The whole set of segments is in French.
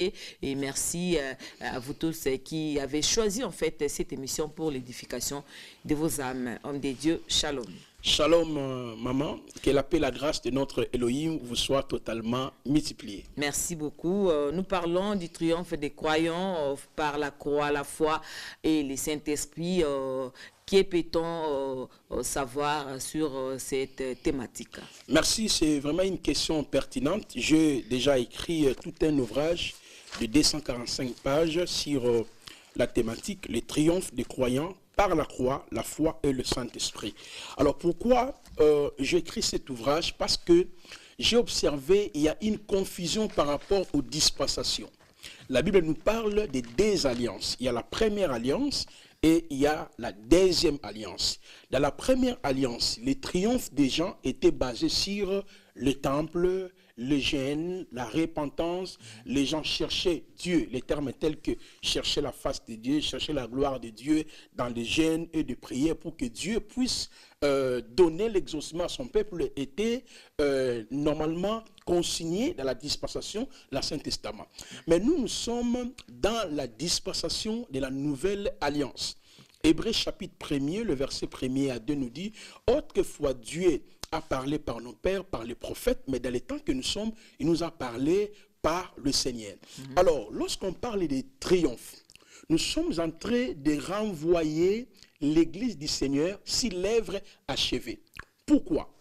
Et merci à vous tous qui avez choisi en fait cette émission pour l'édification de vos âmes. Homme de Dieu, shalom. Shalom, maman. Que la paix et la grâce de notre Elohim vous soient totalement multipliées. Merci beaucoup. Nous parlons du triomphe des croyants par la croix, la foi et le Saint-Esprit. Que peut-on savoir sur cette thématique? Merci, c'est vraiment une question pertinente. J'ai déjà écrit tout un ouvrage de 245 pages sur la thématique, le triomphe des croyants par la croix, la foi et le Saint-Esprit. Alors pourquoi j'ai écrit cet ouvrage? Parce que j'ai observé il y a une confusion par rapport aux dispensations. La Bible nous parle des deux alliances. Il y a la première alliance et il y a la deuxième alliance. Dans la première alliance, le triomphe des gens était basé sur le temple, le jeûne, la repentance. Les gens cherchaient Dieu. Les termes tels que chercher la face de Dieu, chercher la gloire de Dieu dans le jeûne et de prière pour que Dieu puisse donner l'exaucement à son peuple était normalement consigné dans la dispensation, l'Ancien Testament. Mais nous sommes dans la dispensation de la nouvelle alliance. Hébreux chapitre 1er, le verset 1er à 2 nous dit « Autrefois Dieu a parlé par nos pères, par les prophètes, mais dans les temps que nous sommes, il nous a parlé par le Seigneur. » Alors, lorsqu'on parle des triomphes, nous sommes en train de renvoyer l'Église du Seigneur sur l'œuvre achevée. Pourquoi?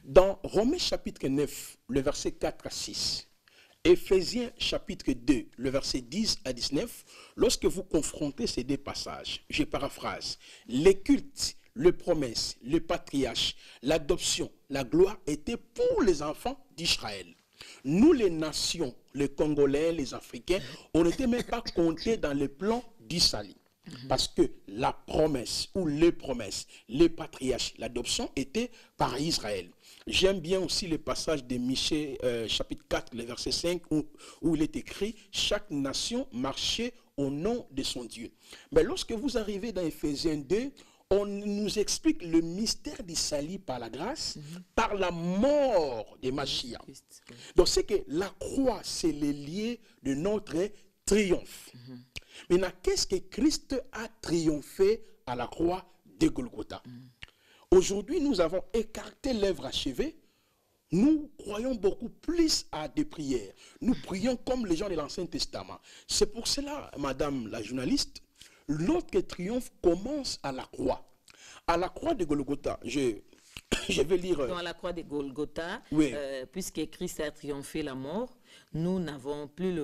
Dans Romains chapitre 9, le verset 4 à 6, Éphésiens chapitre 2, le verset 10 à 19, lorsque vous confrontez ces deux passages, je paraphrase, les cultes, les promesses, le patriarche, l'adoption, la gloire étaient pour les enfants d'Israël. Nous, les nations, les Congolais, les Africains, on n'était même pas comptés dans le plan d'Israël. Parce que la promesse ou les promesses, les patriarches, l'adoption était par Israël. J'aime bien aussi le passage de Michée chapitre 4, le verset 5, où il est écrit « Chaque nation marchait au nom de son Dieu ». Mais lorsque vous arrivez dans Éphésiens 2, on nous explique le mystère du salut par la grâce, par la mort de Machia. Donc c'est que la croix, c'est le lieu de notre triomphe. Maintenant, qu'est-ce que Christ a triomphé à la croix de Golgotha? Aujourd'hui, nous avons écarté l'œuvre achevée. Nous croyons beaucoup plus à des prières. Nous prions comme les gens de l'Ancien Testament. C'est pour cela, madame la journaliste, notre triomphe commence à la croix. À la croix de Golgotha, je vais lire... Dans la croix de Golgotha, oui. Puisque Christ a triomphé la mort, nous n'avons plus le